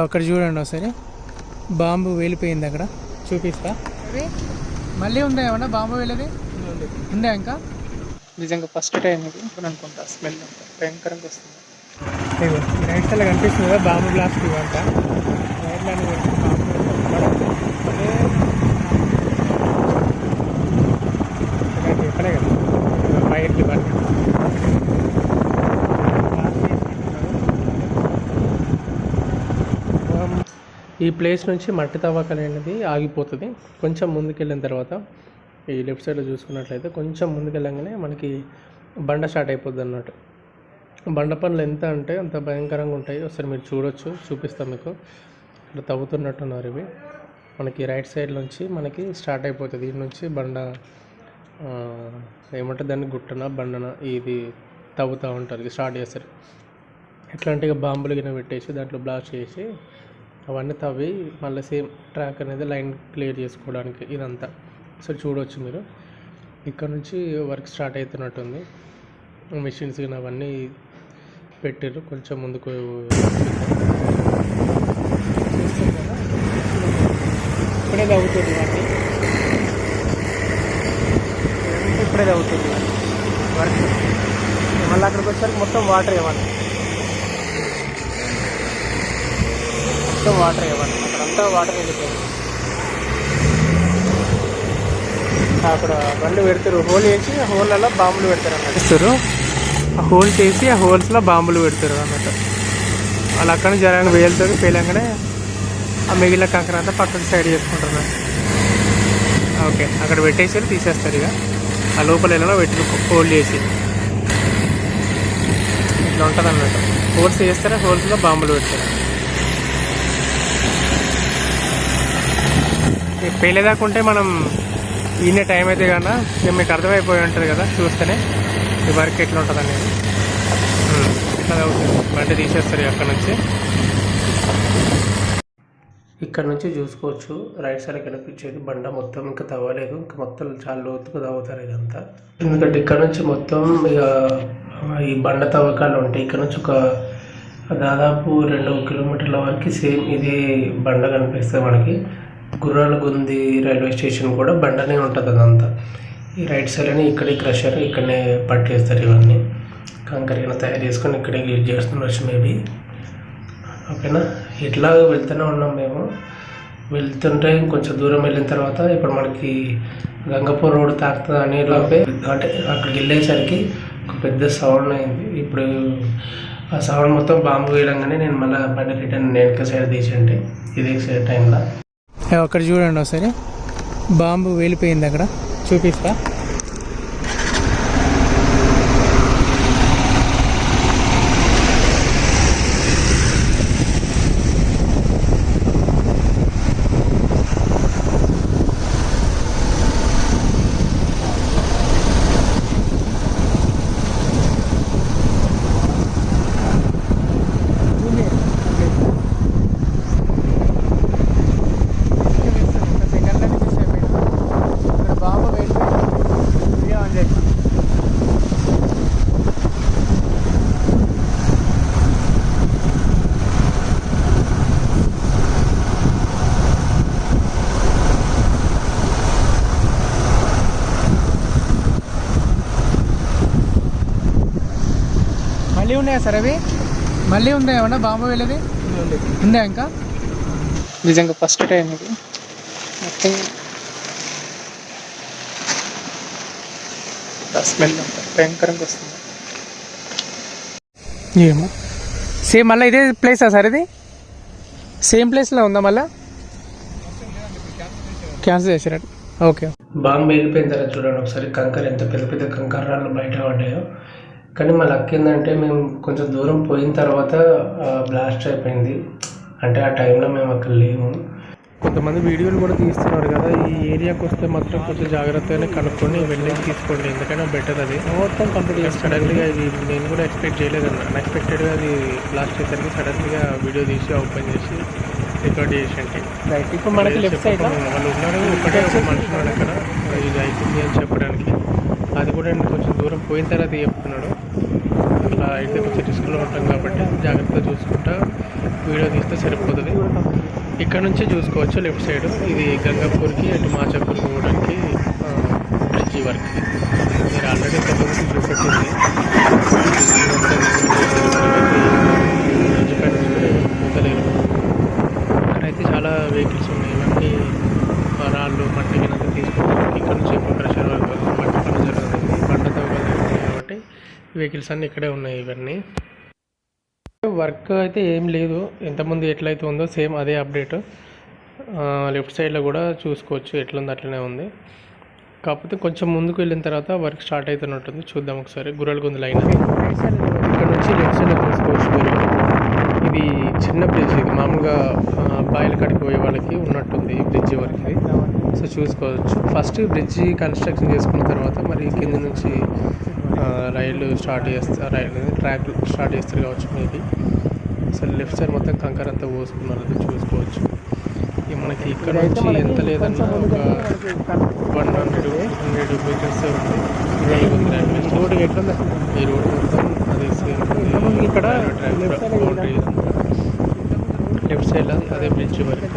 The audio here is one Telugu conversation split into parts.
అక్కడ చూడండి ఒకసారి బాంబు వెళ్ళిపోయింది. అక్కడ చూపిస్తా. మళ్ళీ ఉందా ఏమన్నా బాంబు వెళ్ళేది ఉందా ఇంకా? నిజంగా ఫస్ట్ టైం ఇది అనుకుంటా. స్మెల్ అంతా భయంకరంగా వస్తుంది. రైట్ సైడ్ కనిపిస్తుంది కదా బాంబు బ్లాస్ట్ ఇవంట. చెప్పలే కదా ఫైర్ డిపార్ట్మెంట్ ఈ ప్లేస్ నుంచి మట్టి తవ్వకాలు అనేది ఆగిపోతుంది. కొంచెం ముందుకెళ్ళిన తర్వాత ఈ లెఫ్ట్ సైడ్లో చూసుకున్నట్లయితే కొంచెం ముందుకెళ్ళగానే మనకి బండ స్టార్ట్ అయిపోద్ది అన్నట్టు. బండ పనులు ఎంత అంటే అంత భయంకరంగా ఉంటాయి. ఒకసారి మీరు చూడొచ్చు, చూపిస్తాం మీకు. ఇక్కడ తవ్వుతున్నట్టున్నారు ఇవి. మనకి రైట్ సైడ్ నుంచి మనకి స్టార్ట్ అయిపోతుంది. దీని నుంచి బండ ఏమంటే దాన్ని గుట్టన బండన ఇది తవ్వుతూ ఉంటారు. ఇది స్టార్ట్ చేస్తారు. ఎట్లాంటిగా బాంబులు గిన్నె పెట్టేసి దాంట్లో బ్లాస్ట్ చేసి అవన్నీ తవ్వి మళ్ళీ సేమ్ ట్రాక్ అనేది లైన్ క్లియర్ చేసుకోవడానికి ఇదంతా. సో చూడవచ్చు మీరు. ఇక్కడ నుంచి వర్క్ స్టార్ట్ అవుతున్నట్టుంది. మెషిన్స్ గిన్నె అవన్నీ పెట్టారు. కొంచెం ముందుకు ఇప్పుడే తవ్వుతుంది వాటి ఇప్పుడే తవ్వుతుంది వర్క్. మళ్ళీ అక్కడికి వచ్చేసరికి మొత్తం వాటర్ ఇవ్వాలి. మొత్తం వాటర్ ఇవ్వాలి. అక్కడంతా వాటర్ వెళ్ళిపోయింది. అక్కడ బండ్లు పెడతారు. హోల్ వేసి ఆ హోల్లలో బాంబులు పెడతారు అన్నట్టు. ఆ హోల్ చేసి ఆ హోల్స్లో బాంబులు పెడతారు అన్నట్టు. వాళ్ళు అక్కడ నుంచి జరగని వేలుతుంది. పేలంగానే ఆ మిగిలిన కంకర అంతా పక్కకు సైడ్ చేసుకుంటున్నారు. ఓకే, అక్కడ పెట్టేసి తీసేస్తారు. ఇక ఆ లోపల ఎలా పెట్టి హోల్డ్ చేసి ఇట్లా ఉంటుంది అన్నట్టు. హోల్స్ చేస్తారు. హోల్స్లో బాంబులు పెడతారు. పేలేదాకా ఉంటే మనం ఈయన టైం అయితే కన్నా మీకు అర్థమైపోయి ఉంటుంది కదా చూస్తేనే ఈ వర్క్ ఎట్లా ఉంటుంది అనేది. ఇట్లా అవుతుంది. బండి తీసేస్తారు అక్కడ నుంచి. ఇక్కడ నుంచి చూసుకోవచ్చు రైట్ సైడ్ కనిపించేది బండ మొత్తం ఇంకా తవ్వలేదు. ఇంకా మొత్తం చాలా లోతుగా తవ్వుతారు ఇదంతా. ఎందుకంటే ఇక్కడ నుంచి మొత్తం ఇక ఈ బండ తవ్వకాలు ఉంటాయి. ఇక్కడ నుంచి ఒక దాదాపు 2 కిలోమీటర్ల వరకు సేమ్ ఇదే బండ కనిపిస్తుంది మనకి. గుర్రాల గుంది రైల్వే స్టేషన్ కూడా బండనే ఉంటుంది అదంతా. ఈ రైట్ సైడ్ అని ఇక్కడే క్రషర్ ఇక్కడనే పట్టేస్తారు. ఇవన్నీ కంకరీగా తయారు చేసుకొని ఇక్కడే యూజ్ చేస్తుండొచ్చు మేబీ. ఓకేనా, ఇట్లా వెళ్తూనే ఉన్నాం మేము. వెళ్తుంటే కొంచెం దూరం వెళ్ళిన తర్వాత ఇప్పుడు మనకి గంగపూర్ రోడ్ తాకుతుంది అని లోపే అంటే అక్కడికి వెళ్ళేసరికి ఒక పెద్ద సౌండ్ అయింది. ఇప్పుడు ఆ సౌండ్ మొత్తం బాంబు వేయడంగానే నేను మళ్ళీ బండి రిటర్న్ వెనక సైడ్ తీసేయండి ఇదే సైడ్ టైంలో. అక్కడ చూడండి ఒకసారి బాంబు వెళ్ళిపోయింది. అక్కడ చూపిస్తా. మళ్ళీ ఉన్నాయా సార్ అవి? మళ్ళీ ఉందా ఏమన్నా బాంబు వెళ్ళేది ఉందా ఇంకా? నిజంగా ఫస్ట్ టైం ఇది. మొత్తం స్మెల్ అంతా భయంకరంగా వస్తుంది. ఏమో సేమ్ మళ్ళీ ఇదే ప్లేసా సార్? ఇది సేమ్ ప్లేస్లో ఉందా? మళ్ళీ క్యాన్సిల్ చేసారు. ఓకే, బాంబు వెళ్ళిపోయిన తర్వాత చూడండి ఒకసారి కంకర ఎంత పెద్ద పెద్ద కంకర్రాలు బయట పడ్డాయో. కానీ మా లక్ ఏంటంటే మేము కొంచెం దూరం పోయిన తర్వాత బ్లాస్ట్ అయిపోయింది. అంటే ఆ టైంలో మేము అక్కడ లేము. కొంతమంది వీడియోలు కూడా తీస్తున్నారు కదా. ఈ ఏరియాకి వస్తే మాత్రం కొంచెం జాగ్రత్తగానే కనుక్కొని వెళ్ళి తీసుకోండి. ఎందుకైనా బెటర్. అది మొత్తం కంప్లీట్ చేసి సడన్గా ఇది నేను కూడా ఎక్స్పెక్ట్ చేయలేదన్న. అన్ఎక్స్పెక్టెడ్గా అది బ్లాస్ట్ చేసరికి సడన్గా వీడియో తీసి ఓపెన్ చేసి రికార్డ్ చేసేయండి. రైట్, ఇప్పుడు మనకి లెఫ్ట్ సైడ్ వాళ్ళు ఉన్నారు. ఒకటే ఒక మనిషి ఉన్నాడు అక్కడ ఇది అవుతుంది అని చెప్పడానికి. అది కూడా నేను కొంచెం దూరం పోయిన తర్వాత చెప్తున్నాడు. అట్లా అయితే కొంచెం రిస్క్లో ఉంటాం కాబట్టి జాగ్రత్తగా చూసుకుంటా వీడియో తీస్తే సరిపోతుంది. ఇక్కడ నుంచి చూసుకోవచ్చు లెఫ్ట్ సైడ్ ఇది గంగాపూర్కి అటు మాచాపూర్కి పోవడానికి బ్రిడ్జి వర్క్. మీరు ఆల్రెడీ కొంతమంది చూపెట్టింది బ్రిడ్జి పైన చూడలేదు. ఇక్కడైతే చాలా వెహికల్స్ ఉన్నాయి. ఇవన్నీ రాళ్ళు మట్టి గినంతా తీసుకోవడానికి ఇక్కడ నుంచి క్రషర్ వరకు మట్టి పనులు జరుగుతుంది. బండ తవ్వకాలు ఉన్నాయి కాబట్టి వెహికల్స్ అన్నీ ఇక్కడే ఉన్నాయి. ఇవన్నీ వర్క్ అయితే ఏం లేదు, ఎంతమంది ఎట్లయితే ఉందో సేమ్ అదే అప్డేట్. లెఫ్ట్ సైడ్లో కూడా చూసుకోవచ్చు ఎట్లుంది, అట్లనే ఉంది. కాకపోతే కొంచెం ముందుకు వెళ్ళిన తర్వాత వర్క్ స్టార్ట్ అవుతున్నట్టుంది. చూద్దాం ఒకసారి. గుర్రలగుంది లైన్ ఇక్కడ నుంచి లెఫ్ట్ సైడ్లో చూసుకోవచ్చు మీరు. ఇది చిన్న బ్రిడ్జ్, ఇది మామూలుగా బాయిల కాడికి పోయే వాళ్ళకి ఉన్నట్టుంది ఈ బ్రిడ్జి వర్క్ ఇది. సో చూసుకోవచ్చు. ఫస్ట్ బ్రిడ్జి కన్స్ట్రక్షన్ చేసుకున్న తర్వాత మరి కింద నుంచి రైలు స్టార్ట్ చేస్తారు, ట్రాక్ స్టార్ట్ చేస్తారు కావచ్చు మేబీ. అసలు లెఫ్ట్ సైడ్ మొత్తం కంకర అంతా పోసుకున్నారు, అది చూసుకోవచ్చు. మనకి ఇక్కడ నుంచి ఎంత లేదన్నా ఒక 100 మీటర్స్ ఉంది. రోడ్ ఎట్లా ఈ రోడ్ మొత్తం అది సేమ్ ఇక్కడ బౌండరీ లెఫ్ట్ సైడ్ అదే బ్రిడ్జి వర్క్.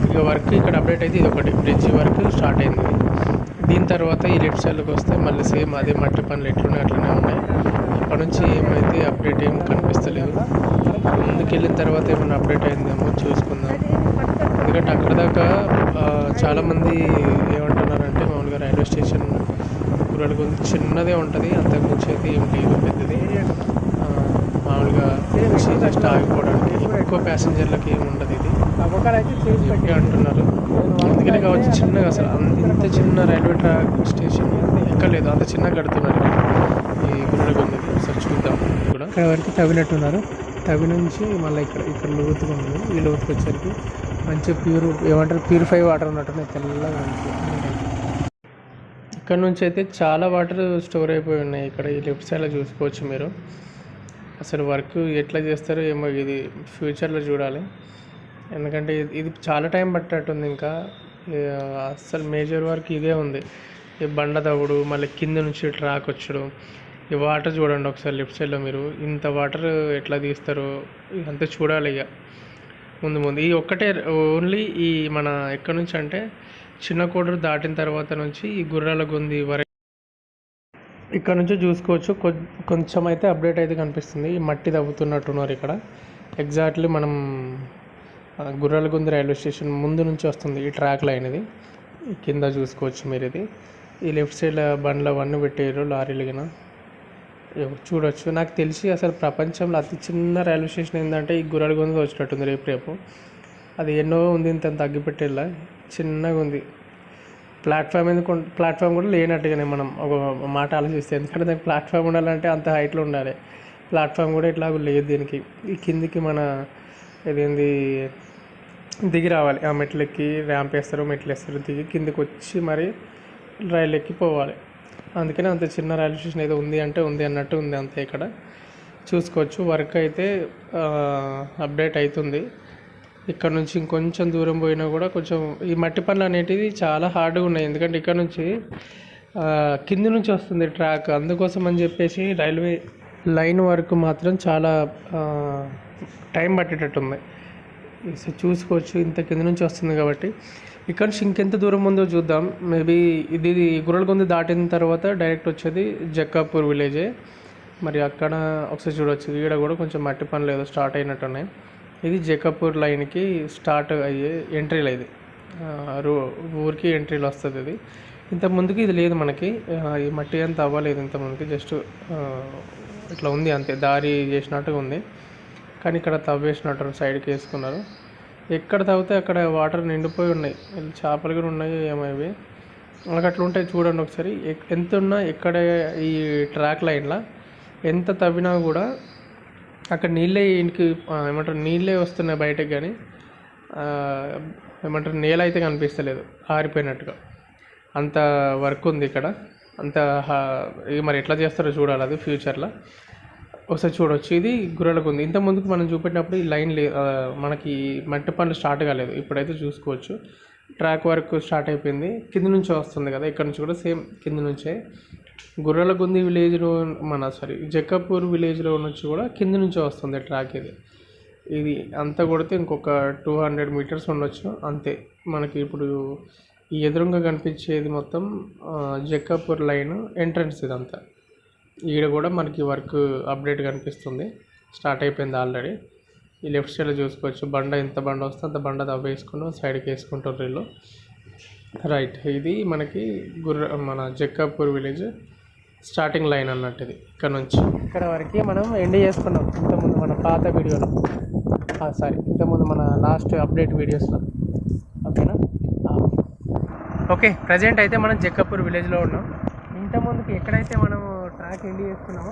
ఇక వర్క్ ఇక్కడ అప్డేట్ అయితే ఇది ఒకటి బ్రిడ్జి వర్క్ స్టార్ట్ అయింది. దీని తర్వాత ఈ లెఫ్ట్ సైడ్లోకి వస్తే మళ్ళీ సేమ్ అదే మట్టి పనులు ఎట్లున్నాయి అట్లనే ఉన్నాయి. అక్కడ నుంచి ఏమైతే అప్డేట్ ఏం కనిపిస్తలేదు. ముందుకు వెళ్ళిన తర్వాత ఏమైనా అప్డేట్ అయిందేమో చూసుకుందాం. ఎందుకంటే అక్కడ దాకా చాలామంది ఏమంటున్నారంటే మామూలుగా రైల్వే స్టేషన్ గుర్రలగుంది చిన్నదే ఉంటుంది, అంతకుమించి అయితే ఏం లేదు పెద్దది. మామూలుగా జస్ట్ ఆగిపోవడానికి ఎక్కువ ప్యాసింజర్లకి ఏమి ఉండదు ఇది అంటున్నారు. అందుకనే కావచ్చు చిన్నగా అసలు ఇంత చిన్న రైల్వే ట్రాక్ స్టేషన్ ఎక్కలేదు, అంత చిన్నగా కడుతున్నారు ఈ గుర్రలగుంది. ఒకసారి చూద్దాం. కూడా ఇక్కడ వరకు తవ్వినట్టున్నారు. తవ్వి నుంచి మళ్ళీ ఇక్కడ లోతుగా ఉంది. ఈ లోతుకు వచ్చేసరికి మంచి ఏమంటారు ప్యూరిఫై వాటర్ ఉన్నట్టు తెల్లగా మంచిగా. ఇక్కడ నుంచి అయితే చాలా వాటర్ స్టోర్ అయిపోయి ఉన్నాయి. ఇక్కడ ఈ లెఫ్ట్ సైడ్లో చూసుకోవచ్చు మీరు. అసలు వర్క్ ఎట్లా చేస్తారో ఏమో, ఇది ఫ్యూచర్లో చూడాలి. ఎందుకంటే ఇది చాలా టైం పట్టేట్టుంది. ఇంకా అసలు మేజర్ వర్క్ ఇదే ఉంది. ఈ బండ తవ్వుడు, మళ్ళీ కింద నుంచి ట్రాక్ వచ్చడం, ఈ వాటర్ చూడండి ఒకసారి లెఫ్ట్ సైడ్లో మీరు. ఇంత వాటర్ ఎట్లా తీస్తారో ఇదంతా చూడాలి. ఇక ముందు ఈ ఒక్కటే ఓన్లీ ఈ మన ఎక్కడి నుంచి అంటే చిన్న కోడూరు దాటిన తర్వాత నుంచి ఈ గుర్రాలగుంది వరకు ఇక్కడ నుంచి చూసుకోవచ్చు. కొంచెం అయితే అప్డేట్ అయితే కనిపిస్తుంది. ఈ మట్టి తవ్వుతున్నట్టున్నారు ఇక్కడ. ఎగ్జాక్ట్లీ మనం గుర్రాలగుంది రైల్వే స్టేషన్ ముందు నుంచి వస్తుంది ఈ ట్రాక్ లైన్. ఇది కింద చూసుకోవచ్చు మీరు. ఇది ఈ లెఫ్ట్ సైడ్ బండ్లు అవన్నీ పెట్టారు, లారీలు గిన చూడొచ్చు. నాకు తెలిసి అసలు ప్రపంచంలో అతి చిన్న రైల్వే స్టేషన్ ఏంటంటే ఈ గుర్రాలగుంది వచ్చినట్టుంది. రేపు అది ఎన్నో ఉంది, ఇంత తగ్గిపెట్టేలా చిన్నగా ఉంది. ప్లాట్ఫామ్ కూడా లేనట్టుగానే మనం ఒక మాట ఆలోచిస్తే. ఎందుకంటే దానికి ప్లాట్ఫామ్ ఉండాలంటే అంత హైట్లో ఉండాలి. ప్లాట్ఫామ్ కూడా ఇట్లా లేదు దీనికి. ఈ కిందికి మన ఇదేంది దిగి రావాలి. ఆ మెట్లు ఎక్కి ర్యాంప్ వేస్తారు, మెట్లు వేస్తారు, దిగి కిందికి వచ్చి మరి రైలు ఎక్కి పోవాలి. అందుకనే అంత చిన్న రైల్వే స్టేషన్ ఏదో ఉంది అంటే ఉంది అన్నట్టు ఉంది అంతే. ఇక్కడ చూసుకోవచ్చు వర్క్ అయితే అప్డేట్ అవుతుంది. ఇక్కడ నుంచి ఇంకొంచెం దూరం పోయినా కూడా కొంచెం ఈ మట్టి పనులు అనేటివి చాలా హార్డ్గా ఉన్నాయి. ఎందుకంటే ఇక్కడ నుంచి కింది నుంచి వస్తుంది ట్రాక్, అందుకోసం అని చెప్పేసి రైల్వే లైన్ వరకు మాత్రం చాలా టైం పట్టేటట్టుంది. చూసుకోవచ్చు ఇంత కింద నుంచి వస్తుంది కాబట్టి. ఇక్కడ నుంచి ఇంకెంత దూరం ఉందో చూద్దాం. మేబీ ఇది గుర్రలగుంది దాటిన తర్వాత డైరెక్ట్ వచ్చేది జక్కాపూర్ విలేజే. మరి అక్కడ ఒకసారి చూడవచ్చు. ఈడ కూడా కొంచెం మట్టి పనులు ఏదో స్టార్ట్ అయినట్టున్నాయి. ఇది జక్కాపూర్ లైన్కి స్టార్ట్ అయ్యే ఎంట్రీలో, ఇది ఊరికి ఎంట్రీలో వస్తుంది. ఇది ఇంత ముందుకి ఇది లేదు మనకి, ఈ మట్టి అంతా అవ్వలేదు ఇంత ముందుకి, జస్ట్ ఇట్లా ఉంది అంతే, దారి చేసినట్టుగా ఉంది. కానీ ఇక్కడ తవ్వేసినట్టు సైడ్కి వేసుకున్నారు. ఎక్కడ తవ్వితే అక్కడ వాటర్ నిండిపోయి ఉన్నాయి, చేపలు కూడా ఉన్నాయి ఏమో ఇవి. మనకు అట్లా ఉంటాయి చూడండి ఒకసారి. ఎంత ఉన్నా ఇక్కడ ఈ ట్రాక్ లైన్లో ఎంత తవ్వినా కూడా అక్కడ నీళ్ళే ఇంటికి ఏమంటారు నీళ్ళే వస్తున్నాయి బయటకు, కానీ ఏమంటారు నేల అయితే కనిపిస్తలేదు, ఆరిపోయినట్టుగా. అంత వర్క్ ఉంది ఇక్కడ, అంత మరి ఎట్లా చేస్తారో చూడాలి అది ఫ్యూచర్లో. ఒకసారి చూడవచ్చు. ఇది గుర్రలగుంది. ఇంత ముందుకు మనం చూపెట్టినప్పుడు ఈ లైన్ మనకి మట్టి పనులు స్టార్ట్ కాలేదు. ఇప్పుడైతే చూసుకోవచ్చు ట్రాక్ వర్క్ స్టార్ట్ అయిపోయింది. కింద నుంచి వస్తుంది కదా, ఇక్కడ నుంచి కూడా సేమ్ కింద నుంచే గుర్రలగుంది విలేజ్లో జక్కాపూర్ విలేజ్లో నుంచి కూడా కింద నుంచి వస్తుంది ట్రాక్ ఇది అంతా కొడితే ఇంకొక 200 మీటర్స్ ఉండొచ్చు అంతే. మనకి ఇప్పుడు ఈ ఎదురుగా కనిపించేది మొత్తం జక్కాపూర్ లైన్ ఎంట్రన్స్. ఇదంతా ఈడ కూడా మనకి వర్క్ అప్డేట్ కనిపిస్తుంది, స్టార్ట్ అయిపోయింది ఆల్రెడీ. ఈ లెఫ్ట్ సైడ్లో చూసుకోవచ్చు, ఎంత బండ వస్తే అంత బండ వేసుకుని సైడ్కి వేసుకుంటారు వీళ్ళు. రైట్, ఇది మనకి మన జక్కాపూర్ విలేజ్ స్టార్టింగ్ లైన్ అన్నట్టు. ఇది ఇక్కడ వరకు మనం ఎండ్ చేసుకున్నాం ఇంతకుముందు మన పాత వీడియోలో, ఇంతకుముందు మన లాస్ట్ అప్డేట్ వీడియోస్లో. ఓకేనా? ఓకే, ప్రజెంట్ అయితే మనం జక్కాపూర్ విలేజ్లో ఉన్నాం. ఇంతకుముందుకి ఎక్కడైతే మనం ట్రాక్ ఎండ్ చేసుకున్నామో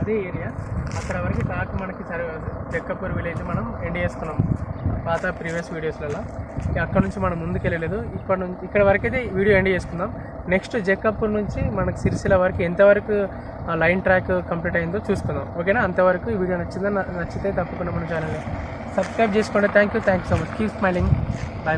అదే ఏరియా, అక్కడ వరకు ట్రాక్ మనకి జక్కాపూర్ విలేజ్ మనం ఎండ్ చేసుకున్నాం పాత ప్రీవియస్ వీడియోస్లలో. అక్కడ నుంచి మనం ముందుకు వెళ్ళలేదు. ఇక్కడ వరకు అయితే వీడియో ఎండ్ చేసుకుందాం. నెక్స్ట్ జక్కాపూర్ నుంచి మనకి సిరిసిల్ల వరకు ఎంతవరకు లైన్ ట్రాక్ కంప్లీట్ అయిందో చూసుకుందాం. ఓకేనా? అంతవరకు ఈ వీడియో నచ్చితే తప్పకుండా మన ఛానల్ని సబ్స్క్రైబ్ చేసుకోండి. Thank you so much. Keep smiling. Bye bye.